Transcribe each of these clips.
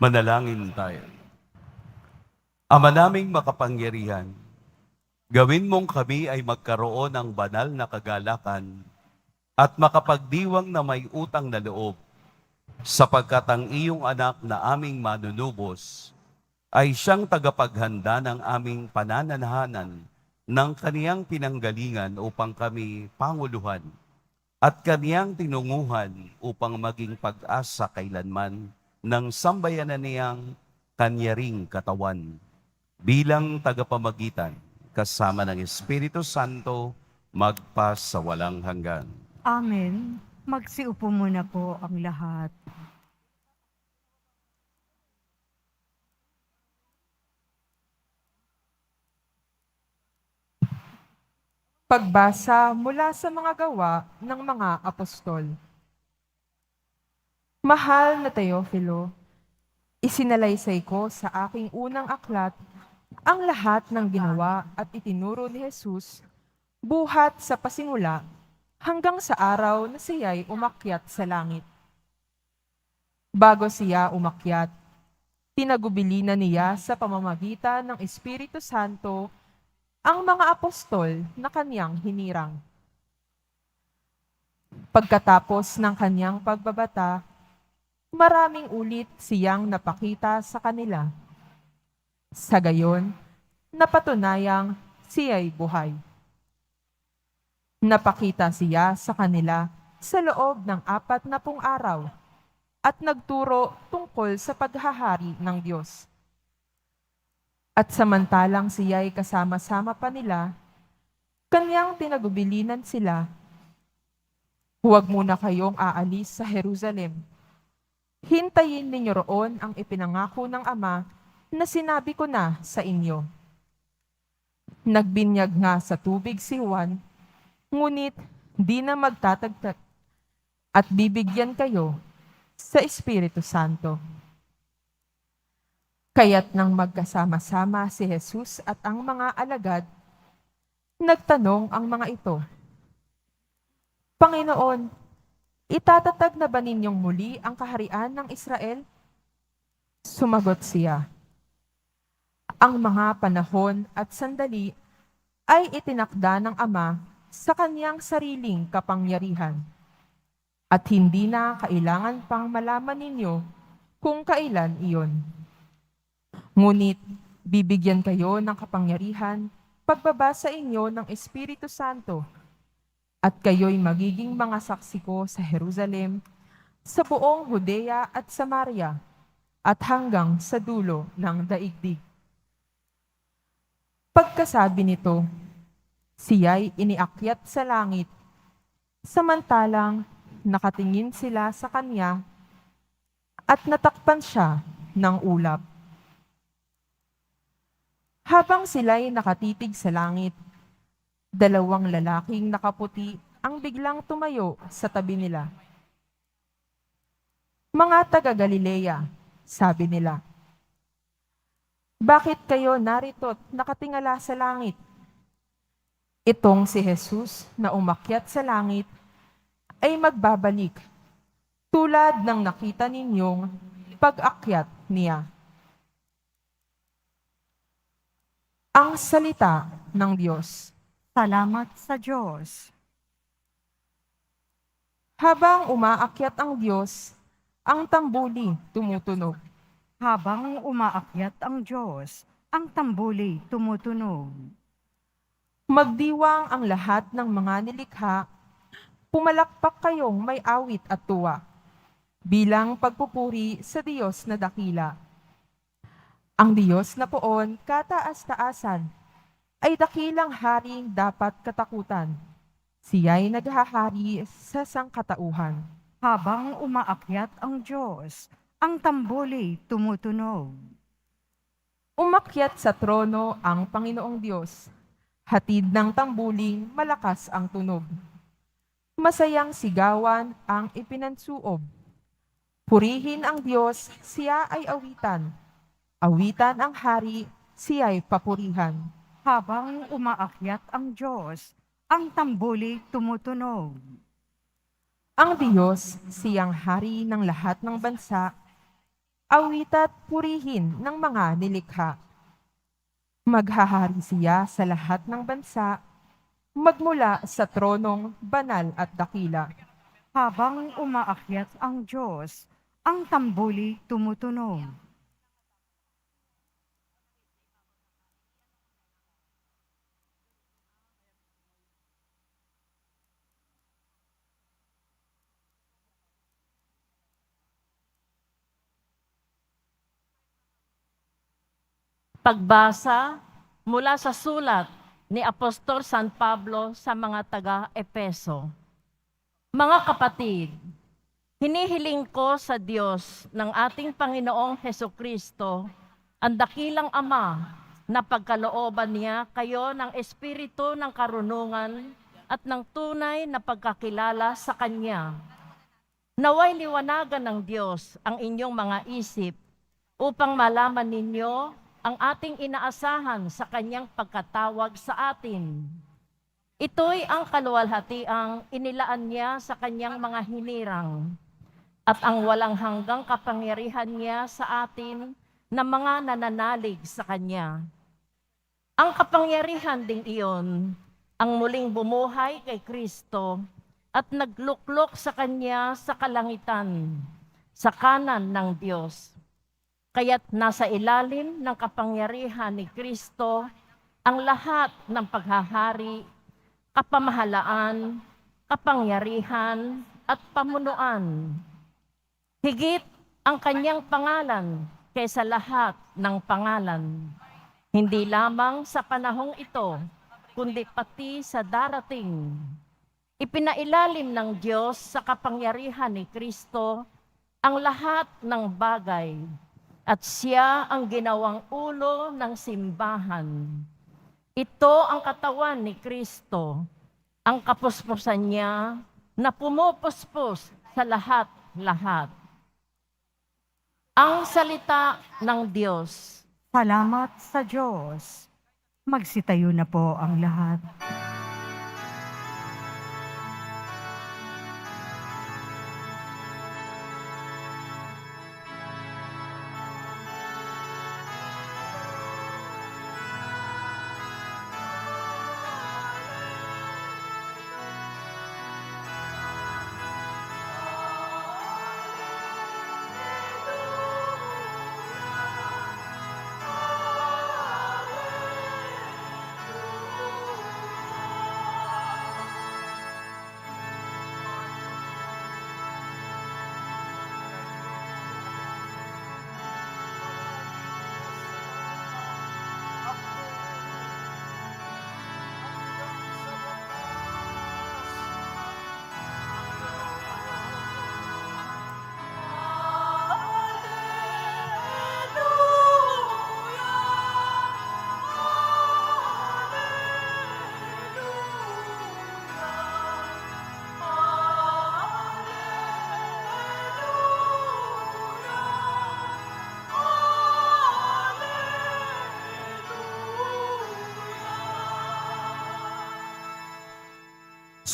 Manalangin tayo. Ama naming makapangyarihan, gawin mong kami ay magkaroon ng banal na kagalakan at makapagdiwang na may utang na loob, sapagkat ang iyong anak na aming manunubos ay siyang tagapaghanda ng aming panananahanan ng kaniyang pinanggalingan upang kami panguluhan at kaniyang tinunguhan upang maging pag-asa kailanman ng sambayanan niyang kanyaring katawan bilang tagapamagitan kasama ng Espiritu Santo magpa sa walang hanggan. Amen. Magsiupo muna po ang lahat. Pagbasa mula sa mga gawa ng mga apostol. Mahal na Teofilo, isinalaysay ko sa aking unang aklat ang lahat ng ginawa at itinuro ni Jesus buhat sa pasimula hanggang sa araw na siya'y umakyat sa langit. Bago siya umakyat, tinagubilin niya sa pamamagitan ng Espiritu Santo ang mga apostol na kanyang hinirang. Pagkatapos ng kanyang pagbabata, maraming ulit siyang napakita sa kanila. Sa gayon, napatunayang siya'y buhay. Napakita siya sa kanila sa loob ng 40 araw at nagturo tungkol sa paghahari ng Diyos. At samantalang siya'y kasama-sama pa nila, kanyang tinagubilinan sila, "Huwag muna kayong aalis sa Jerusalem. Hintayin ninyo roon ang ipinangako ng Ama na sinabi ko na sa inyo." Nagbinyag nga sa tubig si Juan, ngunit di na magtatagtag at bibigyan kayo sa Espiritu Santo. Kaya't nang magkasama-sama si Jesus at ang mga alagad, nagtanong ang mga ito, "Panginoon, itatatag na ba ninyong muli ang kaharian ng Israel?" Sumagot siya, "Ang mga panahon at sandali ay itinakda ng Ama sa kanyang sariling kapangyarihan. At hindi na kailangan pang malaman ninyo kung kailan iyon. Ngunit bibigyan kayo ng kapangyarihan pagbaba sa inyo ng Espiritu Santo, at kayo'y magiging mga saksi ko sa Jerusalem, sa buong Judea at Samaria, at hanggang sa dulo ng daigdig." Pagkasabi nito, siya'y iniakyat sa langit, samantalang nakatingin sila sa kanya at natakpan siya ng ulap. Habang sila'y nakatitig sa langit, 2 lalaking nakaputi ang biglang tumayo sa tabi nila. "Mga taga-Galilea," sabi nila, "bakit kayo narito't nakatingala sa langit? Itong si Jesus na umakyat sa langit ay magbabalik, tulad ng nakita ninyong pag-akyat niya." Ang salita ng Diyos. Salamat sa Diyos. Habang umaakyat ang Diyos, ang tambuli tumutunog. Habang umaakyat ang Diyos, ang tambuli tumutunog. Magdiwang ang lahat ng mga nilikha, pumalakpak kayong may awit at tuwa, bilang pagpupuri sa Diyos na dakila. Ang Diyos na poon kataas-taasan ay dakilang haring dapat katakutan. Siya'y naghahari sa sangkatauhan. Habang umaakyat ang Diyos, ang tambuli tumutunog. Umakyat sa trono ang Panginoong Diyos. Hatid ng tambuling malakas ang tunog. Masayang sigawan ang ipinansuob. Purihin ang Diyos, siya ay awitan. Awitan ang hari, siya'y papurihan. Habang umaakyat ang Diyos, ang tambuli tumutunog. Ang Diyos, siyang hari ng lahat ng bansa, awit at purihin ng mga nilikha. Maghahari siya sa lahat ng bansa, magmula sa tronong banal at dakila. Habang umaakyat ang Diyos, ang tambuli tumutunog. Pagbasa mula sa sulat ni Apostol San Pablo sa mga taga-Epeso. Mga kapatid, hinihiling ko sa Diyos ng ating Panginoong Hesukristo, ang dakilang Ama, na pagkalooban niya kayo ng espiritu ng karunungan at ng tunay na pagkakilala sa Kanya. Naway liwanagan ng Diyos ang inyong mga isip upang malaman ninyo ang ating inaasahan sa Kanyang pagkatawag sa atin. Ito'y ang kaluwalhatiang inilaan niya sa Kanyang mga hinirang at ang walang hanggang kapangyarihan niya sa atin na mga nananalig sa Kanya. Ang kapangyarihan ding iyon ang muling bumuhay kay Kristo at nagluklok sa Kanya sa kalangitan, sa kanan ng Diyos. Kaya't nasa ilalim ng kapangyarihan ni Kristo ang lahat ng paghahari, kapamahalaan, kapangyarihan, at pamunuan. Higit ang Kanyang pangalan kaysa lahat ng pangalan. Hindi lamang sa panahong ito, kundi pati sa darating. Ipinailalim ng Diyos sa kapangyarihan ni Kristo ang lahat ng bagay, at siya ang ginawang ulo ng simbahan. Ito ang katawan ni Kristo, ang kapuspusan niya na pumupuspos sa lahat-lahat. Ang salita ng Diyos. Salamat sa Diyos. Magsitayo na po ang lahat.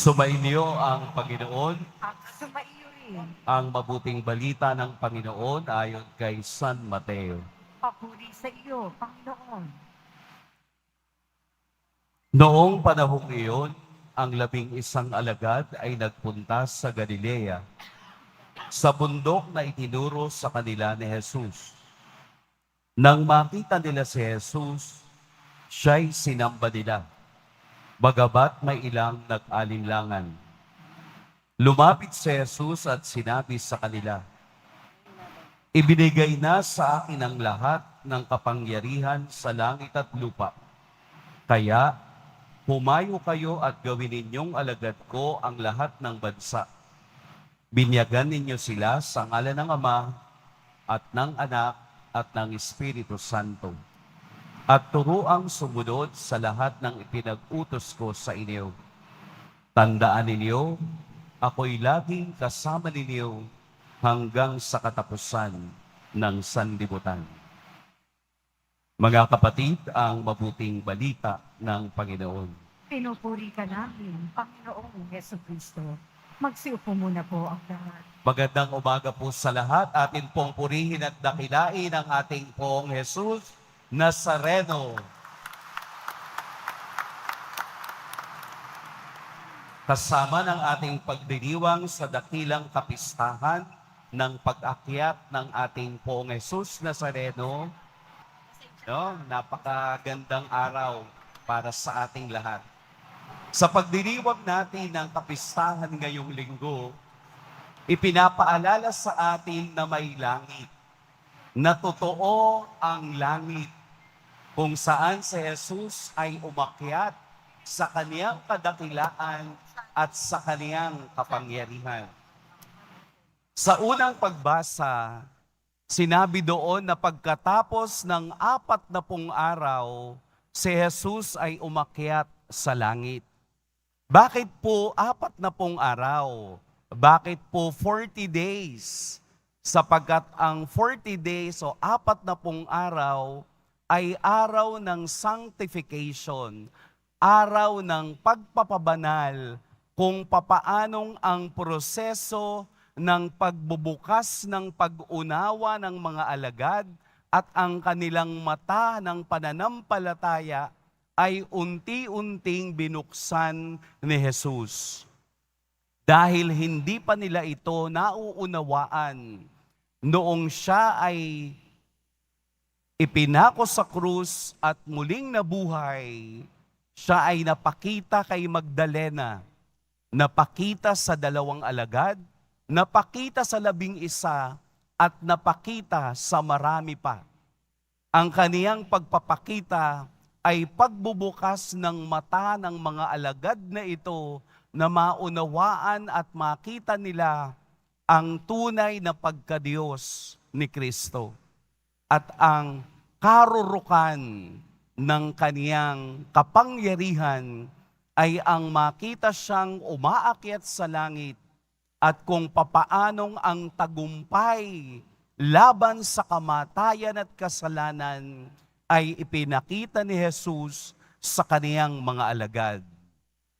Sumainyo ang Panginoon, At sumaiyo rin, ang mabuting balita ng Panginoon ayon kay San Mateo. papuri sa iyo, Panginoon. Noong panahong iyon, ang 11 alagad ay nagpunta sa Galilea, sa bundok na itinuro sa kanila ni Jesus. Nang makita nila si Jesus, siya'y sinamba nila, bagabat may ilang nag-alinlangan. Lumapit si Jesus at sinabi sa kanila, "Ibinigay na sa akin ang lahat ng kapangyarihan sa langit at lupa. Kaya, humayo kayo at gawin ninyong alagad ko ang lahat ng bansa. Binyagan ninyo sila sa ngalan ng Ama at ng Anak at ng Espiritu Santo. At turuang sumunod sa lahat ng ipinag-utos ko sa inyo. Tandaan ninyo, ako'y laging kasama ninyo hanggang sa katapusan ng sanlibutan." Mga kapatid, ang mabuting balita ng Panginoon. Pinupuri ka namin, Panginoong Hesukristo. Magsiupo muna po ang lahat. Magandang umaga po sa lahat. Atin pong purihin at dakilain ang ating pong Jesus Nazareno. Kasama ng ating pagdiriwang sa dakilang kapistahan ng pag-akyat ng ating pong Jesus Nazareno. Napakagandang araw para sa ating lahat. Sa pagdiriwang natin ng kapistahan ngayong linggo, ipinapaalala sa atin na may langit, na totoo ang langit, kung saan si Jesus ay umakyat sa kaniyang kadakilaan at sa kaniyang kapangyarihan. Sa unang pagbasa, sinabi doon na pagkatapos ng 40 araw, si Jesus ay umakyat sa langit. Bakit po 40 araw? Bakit po 40 days? Sapagkat ang 40 days o 40 araw ay araw ng sanctification, araw ng pagpapabanal kung papaanong ang proseso ng pagbubukas ng pag-unawa ng mga alagad at ang kanilang mata ng pananampalataya ay unti-unting binuksan ni Jesus. Dahil hindi pa nila ito nauunawaan noong siya ay ipinako sa krus at muling nabuhay, siya ay napakita kay Magdalena, napakita sa 2 alagad, napakita sa 11, at napakita sa marami pa. Ang kaniyang pagpapakita ay pagbubukas ng mata ng mga alagad na ito na maunawaan at makita nila ang tunay na pagkadiyos ni Kristo at ang karurukan ng kaniyang kapangyarihan ay ang makita siyang umaakyat sa langit at kung papaanong ang tagumpay laban sa kamatayan at kasalanan ay ipinakita ni Jesus sa kaniyang mga alagad.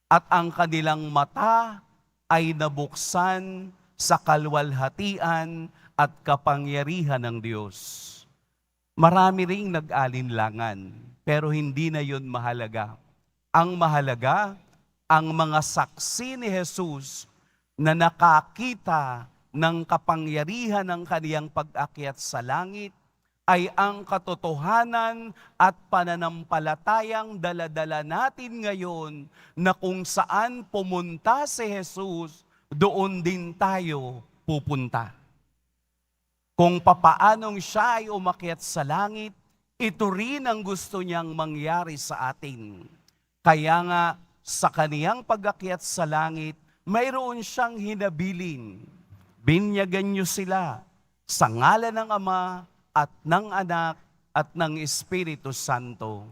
At ang kanilang mata ay nabuksan sa kalwalhatian at kapangyarihan ng Diyos. Marami ring nag-alinlangan, pero hindi na yun mahalaga. Ang mahalaga, ang mga saksi ni Jesus na nakakita ng kapangyarihan ng kaniyang pag-akyat sa langit, ay ang katotohanan at pananampalatayang daladala natin ngayon na kung saan pumunta si Jesus, doon din tayo pupunta. Kung papaanong siya ay umakyat sa langit, ito rin ang gusto niyang mangyari sa atin. Kaya nga sa kaniyang pag-akyat sa langit, mayroon siyang hinabilin. Binyagan niyo sila sa ngalan ng Ama, at ng Anak, at ng Espiritu Santo.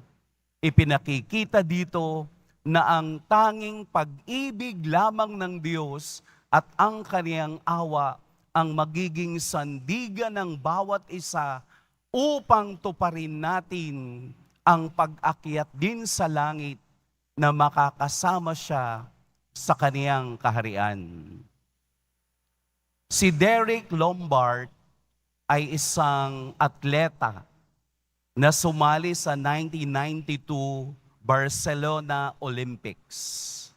Ipinakikita dito na ang tanging pag-ibig lamang ng Diyos at ang kaniyang awa ang magiging sandigan ng bawat isa upang tuparin natin ang pag-akyat din sa langit na makakasama siya sa kaniyang kaharian. Si Derek Lombard ay isang atleta na sumali sa 1992 Barcelona Olympics.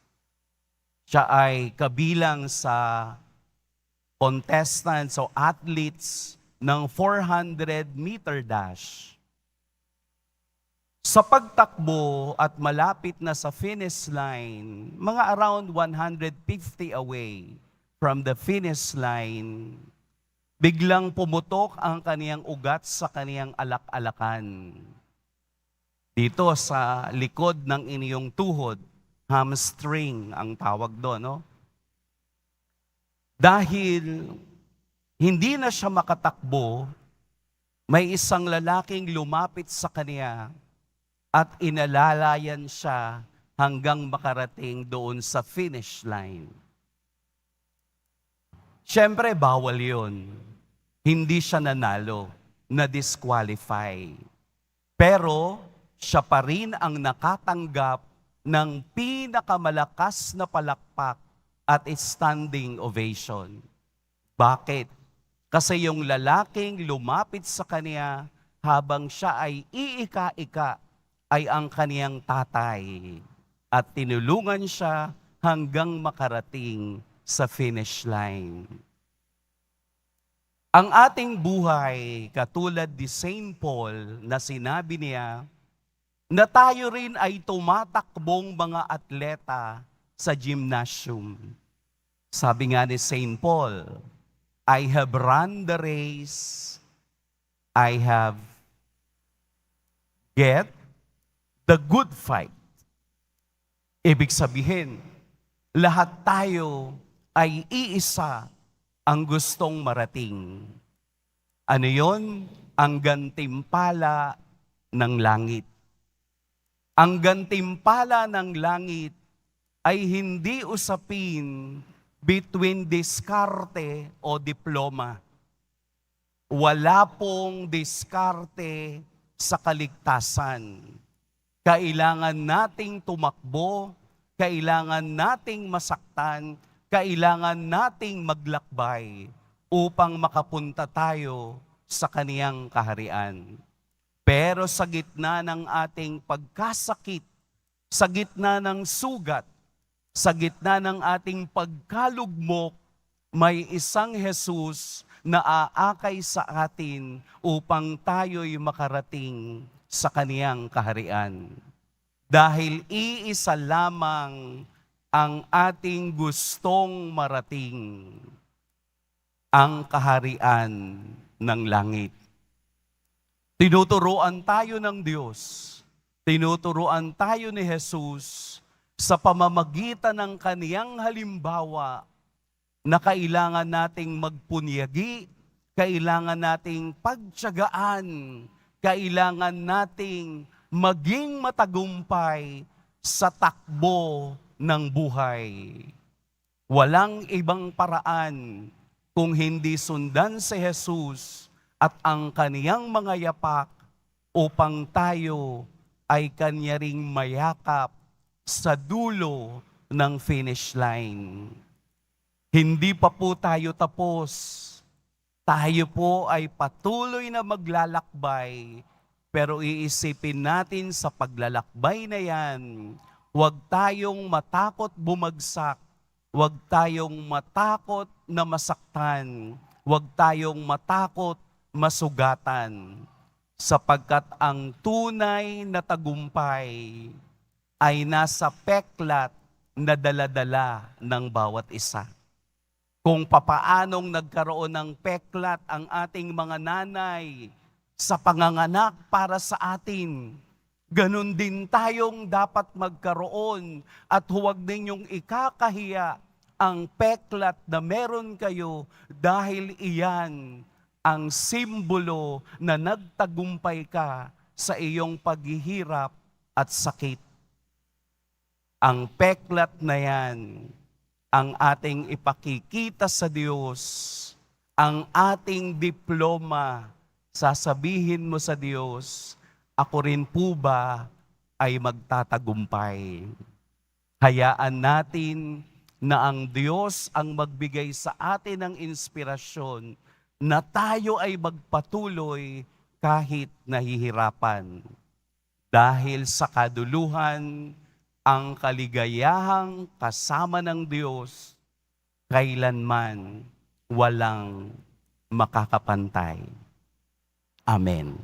Siya ay kabilang sa contestants o athletes ng 400-meter dash. Sa pagtakbo at malapit na sa finish line, mga around 150 away from the finish line, biglang pumutok ang kaniyang ugat sa kaniyang alak-alakan. Dito sa likod ng inyong tuhod, hamstring ang tawag doon, no? Dahil hindi na siya makatakbo, may isang lalaking lumapit sa kaniya at inalalayan siya hanggang makarating doon sa finish line. Siyempre, bawal yun. Hindi siya nanalo, na-disqualify. Pero, siya pa rin ang nakatanggap ng pinakamalakas na palakpak at standing ovation. Bakit? Kasi yung lalaking lumapit sa kanya habang siya ay iika-ika ay ang kaniyang tatay at tinulungan siya hanggang makarating sa finish line. Ang ating buhay, katulad ni St. Paul na sinabi niya, na tayo rin ay tumatakbong mga atleta sa gymnasium. Sabi nga ni St. Paul, I have run the race, I have get the good fight. Ibig sabihin, lahat tayo ay iisa ang gustong marating. Ano yon? Ang gantimpala ng langit. Ang gantimpala ng langit ay hindi usapin between diskarte o diploma. Wala pong diskarte sa kaligtasan. Kailangan nating tumakbo, kailangan nating masaktan, kailangan nating maglakbay upang makapunta tayo sa kaniyang kaharian. Pero sa gitna ng ating pagkasakit, sa gitna ng sugat, sa gitna ng ating pagkalugmok, may isang Jesus na aakay sa atin upang tayo'y makarating sa kaniyang kaharian. Dahil iisa lamang ang ating gustong marating, ang kaharian ng langit. Tinuturuan tayo ng Diyos, tinuturuan tayo ni Jesus sa pamamagitan ng kaniyang halimbawa na kailangan nating magpunyagi, kailangan nating pagtiyagaan, kailangan nating maging matagumpay sa takbo ng buhay. Walang ibang paraan kung hindi sundan si Jesus at ang kaniyang mga yapak upang tayo ay kanya ring mayakap sa dulo ng finish line. Hindi pa po tayo tapos. Tayo po ay patuloy na maglalakbay, pero iisipin natin sa paglalakbay na yan, huwag tayong matakot bumagsak, huwag tayong matakot na masaktan, huwag tayong matakot masugatan, sapagkat ang tunay na tagumpay ay nasa peklat na dala-dala ng bawat isa. Kung papaanong nagkaroon ng peklat ang ating mga nanay sa panganganak para sa atin, ganun din tayong dapat magkaroon at huwag ninyong ikakahiya ang peklat na meron kayo dahil iyan ang simbolo na nagtagumpay ka sa iyong paghihirap at sakit. Ang peklat na yan, ang ating ipakikita sa Diyos, ang ating diploma, sasabihin mo sa Diyos, ako rin po ba ay magtatagumpay? Hayaan natin na ang Diyos ang magbigay sa atin ng inspirasyon na tayo ay magpatuloy kahit nahihirapan. Dahil sa kaduluhan, ang kaligayahang kasama ng Diyos, kailanman walang makakapantay. Amen.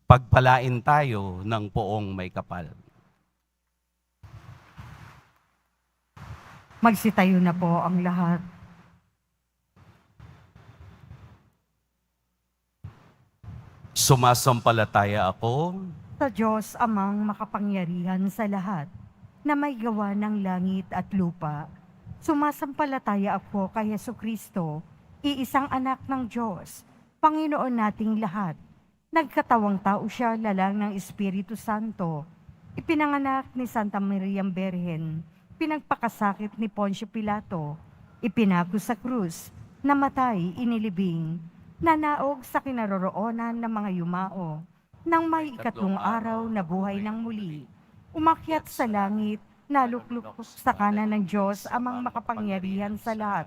Pagpalain tayo ng poong may kapal. Magsitayo na po ang lahat. Sumasampalataya ako Sa Diyos amang makapangyarihan sa lahat, na may gawa ng langit at lupa. Sumasampalataya ako kay Jesucristo, iisang anak ng Diyos, Panginoon nating lahat. Nagkatawang tao siya lalang ng Espiritu Santo. Ipinanganak ni Santa Maria Berhen, pinagpakasakit ni Poncio Pilato, ipinako sa krus, namatay, inilibing, nanaog sa kinaroroonan ng mga yumao, nang may ikatlong araw na buhay ng muli, umakyat sa langit, Naluklok sa kanan ng Diyos amang makapangyarihan sa lahat.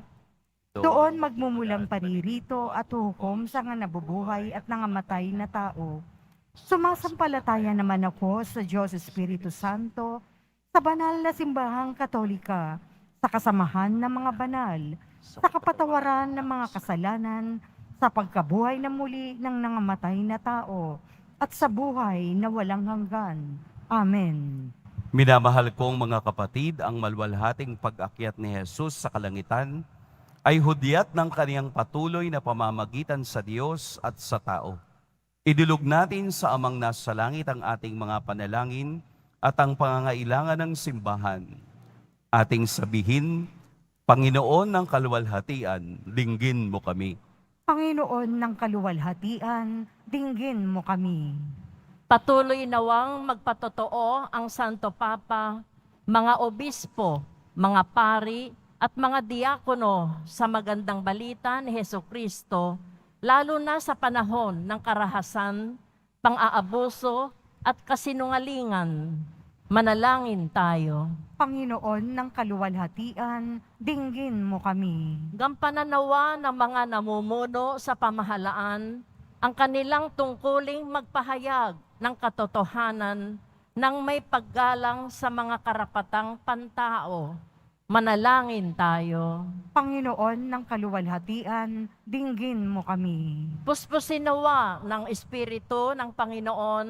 Doon magmumulang paririto at hukom sa nga nabubuhay at nangamatay na tao. Sumasampalataya naman ako sa Diyos Espiritu Santo, sa banal na simbahang katolika, sa kasamahan ng mga banal, sa kapatawaran ng mga kasalanan, sa pagkabuhay na muli ng nangamatay na tao, at sa buhay na walang hanggan. Amen. Minamahal kong mga kapatid, ang malwalhating pag-akyat ni Jesus sa kalangitan ay hudyat ng kaniyang patuloy na pamamagitan sa Diyos at sa tao. Idulog natin sa Amang nasa langit ang ating mga panalangin at ang pangangailangan ng simbahan. Ating sabihin, Panginoon ng kaluwalhatian, dinggin mo kami. Panginoon ng kaluwalhatian, dinggin mo kami. Patuloy nawang magpatotoo ang Santo Papa, mga obispo, mga pari, at mga diakono sa magandang balita ni Hesukristo, lalo na sa panahon ng karahasan, pang-aabuso at kasinungalingan. Manalangin tayo. Panginoon ng kaluwalhatian, dinggin mo kami. Gampanan nawa ng mga namumuno sa pamahalaan ang kanilang tungkuling magpahayag ng katotohanan ng may paggalang sa mga karapatang pantao. Manalangin tayo. Panginoon ng kaluwalhatian, dinggin mo kami. Puspusin nawa ng Espiritu ng Panginoon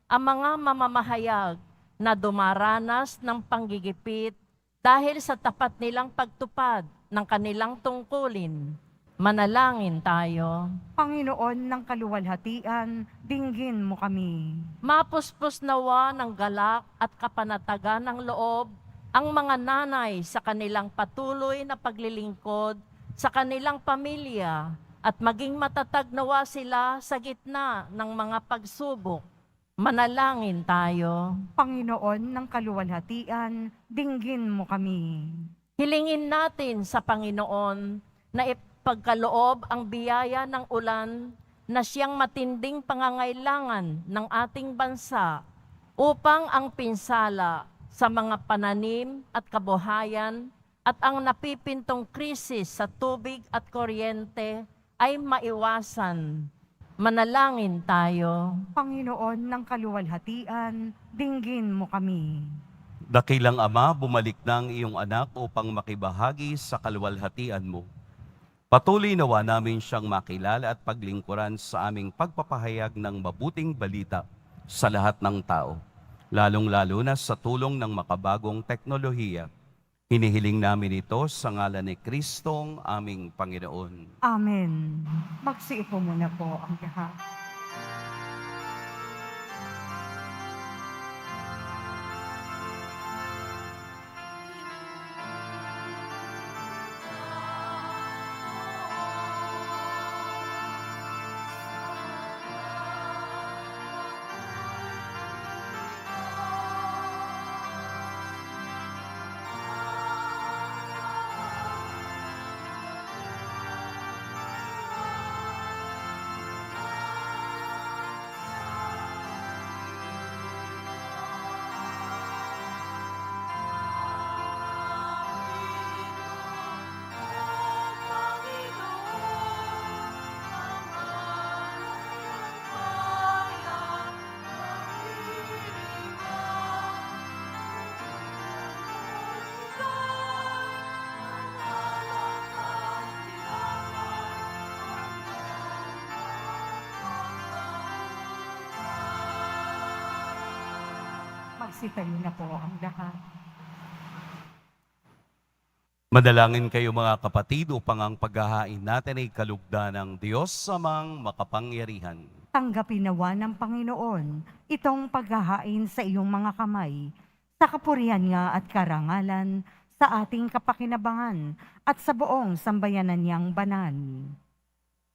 ang mga mamamahayag na dumaranas ng panggigipit dahil sa tapat nilang pagtupad ng kanilang tungkulin. Manalangin tayo. Panginoon ng kaluwalhatian, dinggin mo kami. Mapuspos nawa ng galak at kapanatagan ng loob ang mga nanay sa kanilang patuloy na paglilingkod sa kanilang pamilya at maging matatag nawa sila sa gitna ng mga pagsubok. Manalangin tayo. Panginoon ng kaluwalhatian, dinggin mo kami. Hilingin natin sa Panginoon na ipagkaloob ang biyaya ng ulan na siyang matinding pangangailangan ng ating bansa upang ang pinsala sa mga pananim at kabuhayan at ang napipintong krisis sa tubig at kuryente ay maiwasan. Manalangin tayo. Panginoon ng kaluwalhatian, dinggin mo kami. Dakilang Ama, bumalik na ang iyong anak upang makibahagi sa kaluwalhatian mo. Patuloy nawa namin siyang makilala at paglingkuran sa aming pagpapahayag ng mabuting balita sa lahat ng tao, lalong-lalo na sa tulong ng makabagong teknolohiya. Hinihiling namin ito sa ngalan ni Kristong aming Panginoon. Amen. Magsiupo muna po ang lahat. Magsitayo na po ang lahat. Madalangin kayo mga kapatid upang ang paghahain natin ay kalugdan ng Diyos samang makapangyarihan. Tanggapin nawa ng Panginoon itong paghahain sa iyong mga kamay, sa kapurihan nga at karangalan, sa ating kapakinabangan at sa buong sambayanan niyang banal.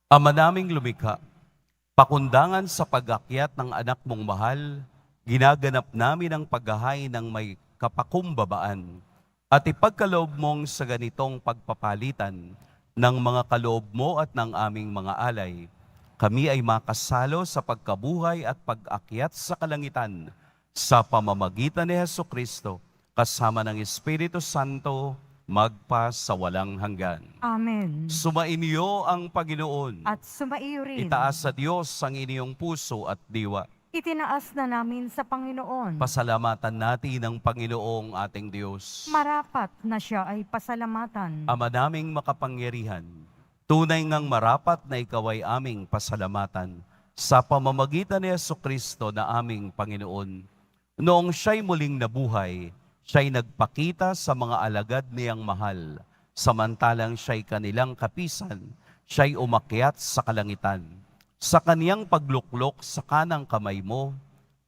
Ama naming lumikha, pakundangan sa pag-akyat ng anak mong mahal, ginaganap namin ang paghahain ng may kapakumbabaan at ipagkaloob mong sa ganitong pagpapalitan ng mga kaloob mo at ng aming mga alay. Kami ay makasalo sa pagkabuhay at pag-akyat sa kalangitan sa pamamagitan ni Hesukristo kasama ng Espiritu Santo, magpa sa walang hanggan. Amen. Sumainyo ang Panginoon. At sumaiyo rin. Itaas sa Diyos ang inyong puso at diwa. Itinaas na namin sa Panginoon. Pasalamatan natin ang Panginoong ating Diyos. Marapat na siya ay pasalamatan. Ama naming makapangyarihan, tunay ngang marapat na ikaw ay aming pasalamatan sa pamamagitan ni Jesucristo na aming Panginoon. Noong siya'y muling nabuhay, siya'y nagpakita sa mga alagad niyang mahal. Samantalang siya'y kanilang kapisan, siya'y umakyat sa kalangitan. Sa kaniyang pagluklok sa kanang kamay mo,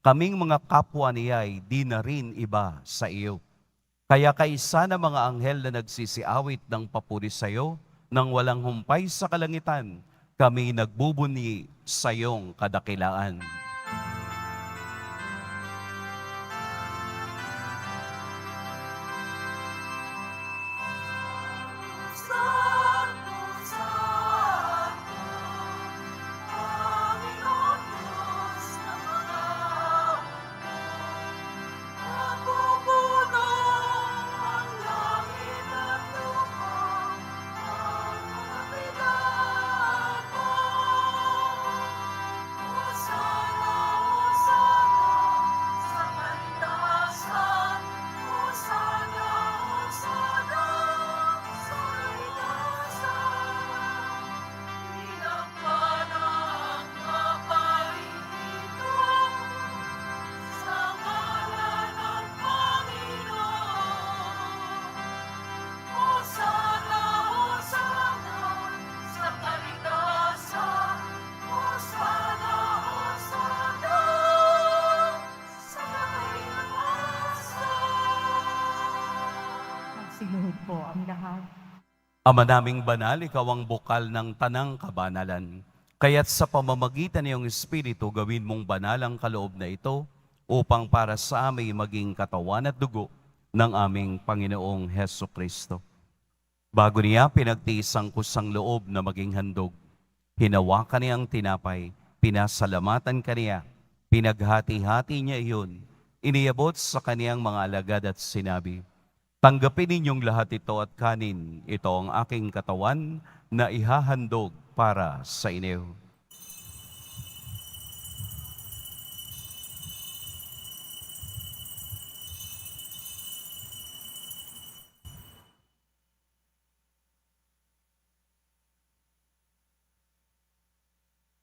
kaming mga kapwa niya'y di na rin iba sa iyo. Kaya kaisa na mga anghel na nagsisiawit ng papuri sa iyo, nang walang humpay sa kalangitan, kami nagbubuni sa iyong kadakilaan. Magsiluhod po ang lahat. Ama naming banal, ikaw ang bukal ng tanang kabanalan. Kaya't sa pamamagitan ng iyong Espiritu, gawin mong banal ang kaloob na ito upang para sa amin maging katawan at dugo ng aming Panginoong Heso Kristo. Bago niya pinagtiis ang kusang loob na maging handog, hinawakan niya ang tinapay, pinasalamatan kaniya, pinaghati-hati niya iyon, iniabot sa kaniyang mga alagad at sinabi, "Tanggapin ninyong lahat ito at kanin, ito ang aking katawan na ihahandog para sa inyo."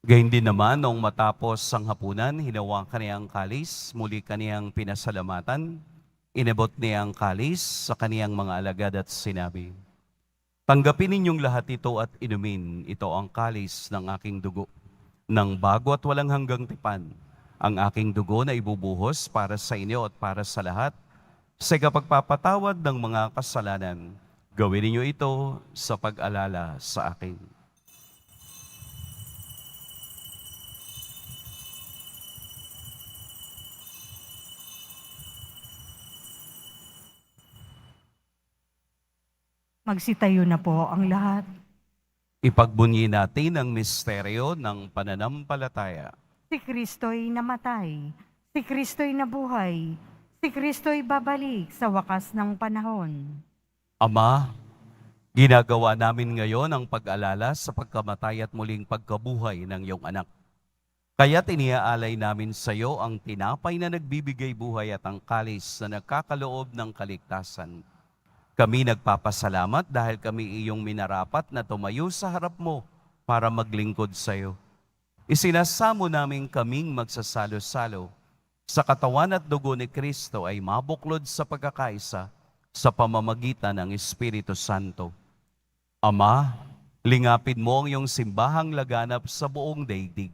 Gayun din naman, noong matapos ang hapunan, hinawakan niya ang kalis, muli kaniyang pinasalamatan, inabot niya ang kalis sa kaniyang mga alagad at sinabi, "Tanggapin ninyong lahat ito at inumin, ito ang kalis ng aking dugo, ng bago at walang hanggang tipan, ang aking dugo na ibubuhos para sa inyo at para sa lahat, sa kapagpapatawad ng mga kasalanan. Gawin ninyo ito sa pag-alala sa akin." Magsitayo na po ang lahat. Ipagbunyi natin ang misteryo ng pananampalataya. Si Kristo'y namatay, si Kristo'y nabuhay, si Kristo'y babalik sa wakas ng panahon. Ama, ginagawa namin ngayon ang pag-alala sa pagkamatay at muling pagkabuhay ng iyong anak. Kaya't iniaalay namin sa iyo ang tinapay na nagbibigay buhay at ang kalis na nagkakaloob ng kaligtasan. Kami nagpapasalamat dahil kami iyong minarapat na tumayo sa harap mo para maglingkod sa iyo. Isinasamo namin kaming magsasalo-salo sa katawan at dugo ni Kristo ay mabuklod sa pagkakaisa sa pamamagitan ng Espiritu Santo. Ama, lingapin mo ang iyong simbahang laganap sa buong daigdig.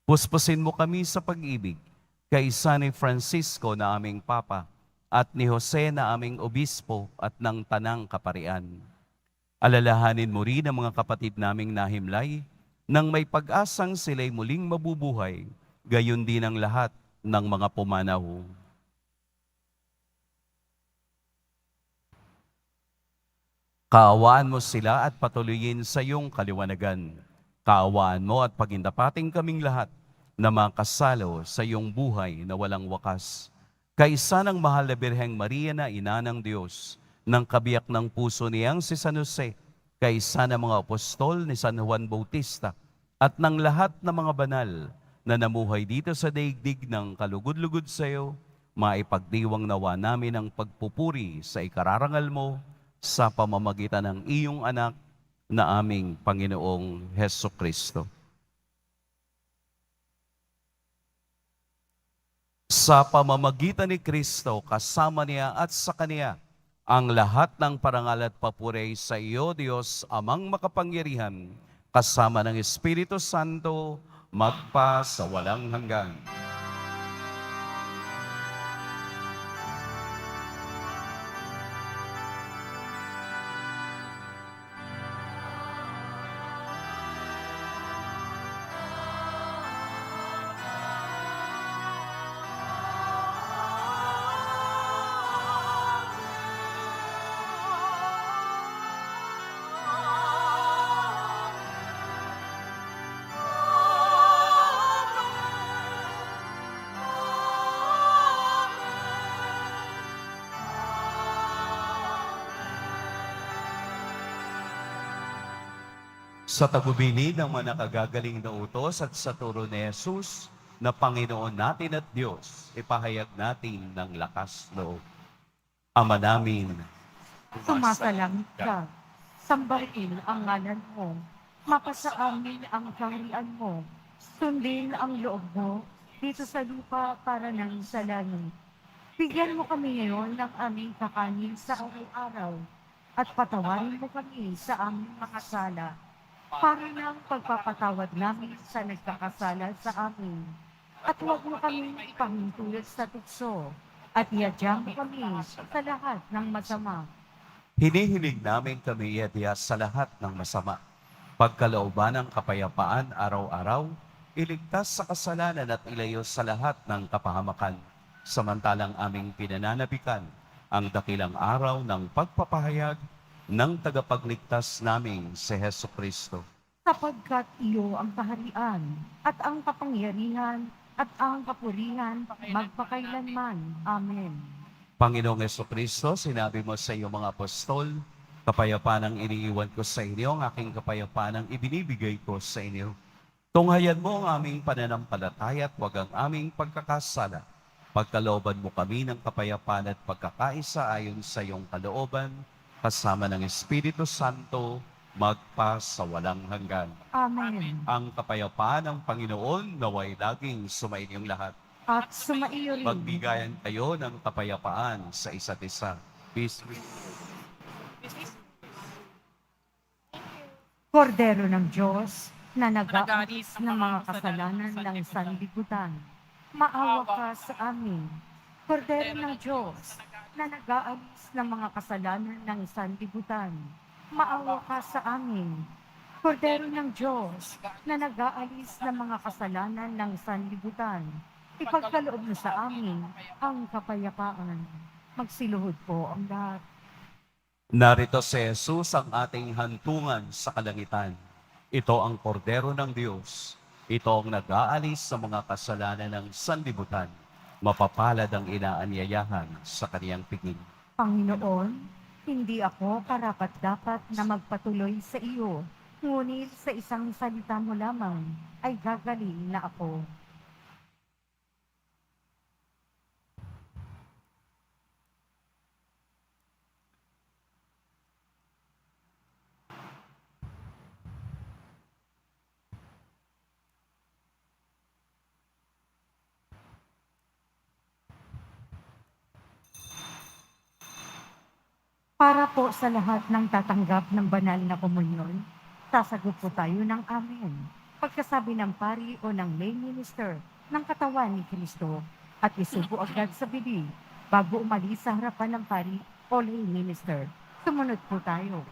Puspusin mo kami sa pag-ibig, kaisa ni Francisco na aming Papa, at ni Jose na aming obispo at ng tanang kaparian. Alalahanin mo rin ang mga kapatid naming nahimlay, nang may pag-asang sila'y muling mabubuhay, gayon din ang lahat ng mga pumanaw. Kaawaan mo sila at patuloyin sa iyong kaliwanagan. Kaawaan mo at pagindapating kaming lahat na makasalo sa iyong buhay na walang wakas. Kaisa ng mahal na Birheng Maria na ina ng Diyos, ng kabiyak ng puso niyang si San Jose, kaisa ng mga apostol ni San Juan Bautista, at ng lahat ng mga banal na namuhay dito sa daigdig ng kalugod-lugod sa iyo, maipagdiwang nawa namin ang pagpupuri sa ikararangal mo sa pamamagitan ng iyong anak na aming Panginoong Heso Kristo. Sa pamamagitan ni Kristo, kasama niya at sa Kaniya, ang lahat ng parangal at papuri sa iyo, Diyos, Amang makapangyarihan, kasama ng Espiritu Santo, magpa sa walang hanggan. Sa tagubili ng mga nakagagaling na utos at sa turo ni Jesus na Panginoon natin at Diyos, ipahayag natin ng lakas loob. Ama namin, Sumasalangit ka, sambahin ang ngalan mo, mapasa amin ang kaharian mo, sundin ang loob mo, dito sa lupa para ng sa langit. Bigyan mo kami ngayon ng aming kakanin sa araw-araw, at patawarin mo kami sa aming mga sala, para ng pagpapatawad namin sa nagkakasala sa amin. At huwag mo kami ipahintulot sa tukso, at iadya mo kami sa lahat ng masama. hinihiling namin kami iadya sa lahat ng masama. Pagkalooban ng kapayapaan araw-araw, iligtas sa kasalanan at ilayo sa lahat ng kapahamakan. Samantalang aming pinananabikan ang dakilang araw ng pagpapahayag ng tagapagligtas naming si Heso Kristo. Sapagkat iyo ang kaharian, at ang kapangyarihan, at ang kapurihan, magpakailanman. Amen. Panginoong Heso Kristo, sinabi mo sa iyong mga apostol, kapayapaan ang iniiwan ko sa inyo, ang aking kapayapaan ang ibinibigay ko sa inyo. Tunghayan mo ang aming pananampalataya at huwag ang aming pagkakasala. Pagkalooban mo kami ng kapayapaan at pagkakaisa ayon sa iyong kalooban, kasama ng Espiritu Santo, magpa sa walang hanggan. Amen. Ang kapayapaan ng Panginoon naway laging sumainyong lahat. At sumaiyo rin. Magbigayan kayo ng kapayapaan sa isa't isa. Peace be. Kordero ng Diyos, na nag-aalis ng mga kasalanan ng sanlibutan, maawa ka sa amin. Kordero ng Diyos, na nag-aalis ng mga kasalanan ng sanlibutan, maawa ka sa amin. Kordero ng Diyos, na nag-aalis ng mga kasalanan ng sanlibutan, ipagkaloob mo sa amin ang kapayapaan. Magsiluhod po ang lahat. Narito si Jesus ang ating hantungan sa kalangitan. Ito ang kordero ng Diyos. Ito ang nag-aalis sa mga kasalanan ng sanlibutan. Mapapalad ang inaanyayahan sa kaniyang piging. Panginoon, hindi ako karapat-dapat na magpatuloy sa iyo, ngunit sa isang salita mo lamang ay gagaling na ako. Para po sa lahat ng tatanggap ng banal na komunyon, sasagot po tayo ng amen. Pagkasabi ng pari o ng lay minister ng katawan ni Kristo at isubo agad sa bibig bago umalis sa harapan ng pari o lay minister. Sumunod po tayo.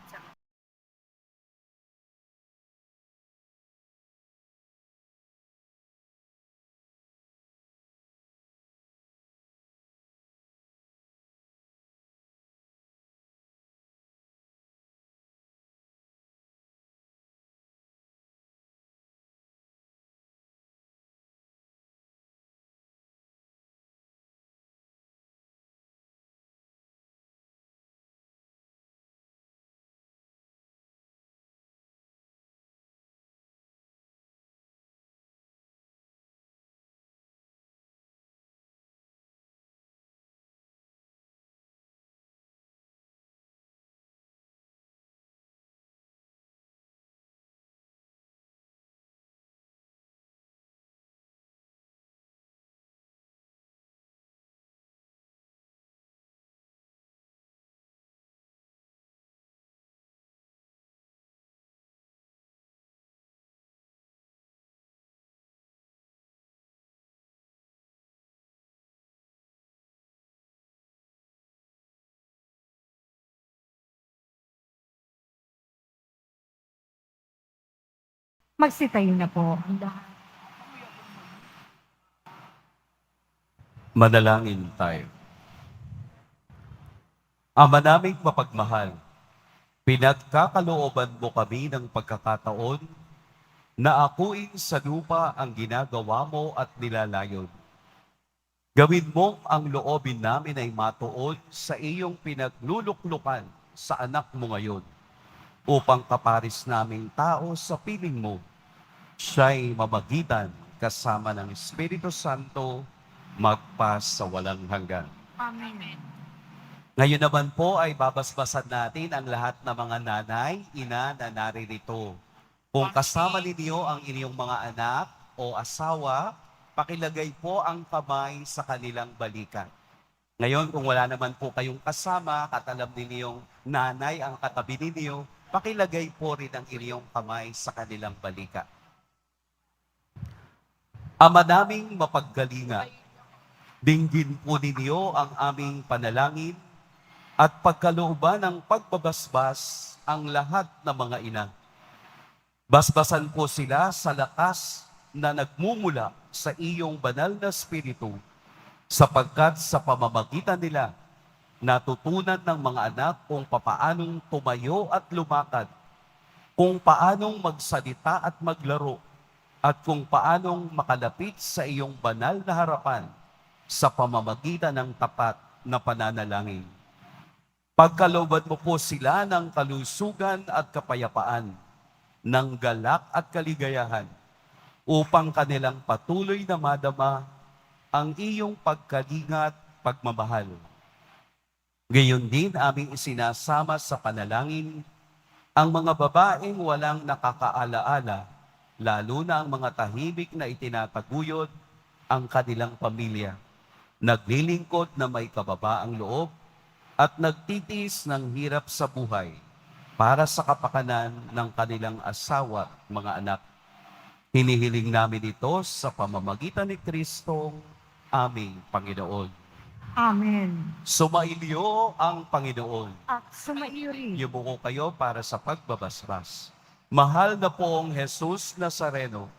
Magsitayo na po ang lahat. Manalangin tayo. Ama naming mapagmahal, pinagkakalooban mo kami ng pagkakataon na akuin sa lupa ang ginagawa mo at nilalayon. Gawin mo ang loobin namin ay matuon sa iyong pinagluluklukan sa anak mo ngayon, upang kaparis naming tao sa piling mo, siya'y mamagitan kasama ng Espiritu Santo magpas sa walang hanggan. Amen. Ngayon naman po ay babasbasan natin ang lahat ng mga nanay, ina na naririto. Kung kasama ninyo ang inyong mga anak o asawa, pakilagay po ang kamay sa kanilang balikat. Ngayon, kung wala naman po kayong kasama, at alam ninyong nanay ang katabi ninyo, pakilagay po rin ang inyong kamay sa kanilang balikat. Ama naming mapaggalinga, dinggin po ninyo ang aming panalangin at pagkalooban ng pagbabasbas ang lahat ng mga ina. Basbasan po sila sa lakas na nagmumula sa iyong banal na Espiritu, sapagkat sa pamamagitan nila, natutunan ng mga anak kung papaanong tumayo at lumakad, kung paanong magsalita at maglaro, at kung paanong makalapit sa iyong banal na harapan sa pamamagitan ng tapat na pananalangin. Pagkalooban mo po sila ng kalusugan at kapayapaan, ng galak at kaligayahan, upang kanilang patuloy na madama ang iyong pagkalingat, pagmamahal. Gayon din aming isinasama sa panalangin ang mga babaeng walang nakakaalaala, lalo na ang mga tahimik na itinataguyod ang kanilang pamilya, naglilingkod na may kababaang loob at nagtitiis ng hirap sa buhay para sa kapakanan ng kanilang asawa at mga anak. Hinihiling namin ito sa pamamagitan ni Kristong aming Panginoon. Amen. Sumainyo ang Panginoon. At sumaiyo rin. Yumuko kayo para sa pagbabasbas. Mahal na poong Jesus Nazareno,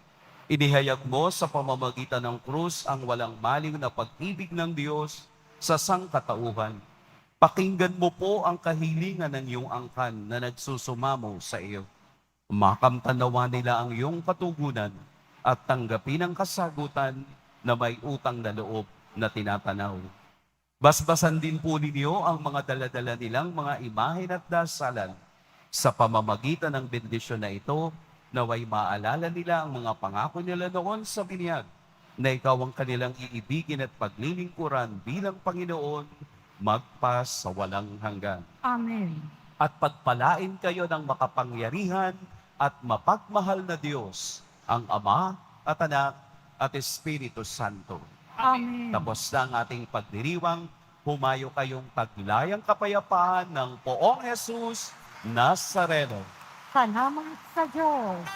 inihayag mo sa pamamagitan ng krus ang walang maliw na pag-ibig ng Diyos sa sangkatauhan. Pakinggan mo po ang kahilingan ng iyong angkan na nagsusumamo sa iyo. Makamtanawa nila ang iyong katugunan at tanggapin ang kasagutan na may utang na loob na tinatanaw. Basbasan din po ninyo ang mga daladala nilang mga imahen at dasalan sa pamamagitan ng bendisyon na ito, naway maalala nila ang mga pangako nila noon sa binyag na ikaw ang kanilang iibigin at paglilingkuran bilang Panginoon magpas sa walang hanggan. Amen. At pagpalain kayo ng makapangyarihan at mapagmahal na Diyos, ang Ama at Anak at Espiritu Santo. Amen. Tapos na ang ating pagdiriwang, humayo kayong taglayang kapayapaan ng Poong Jesus Nazareno. Salamat sa Diyos.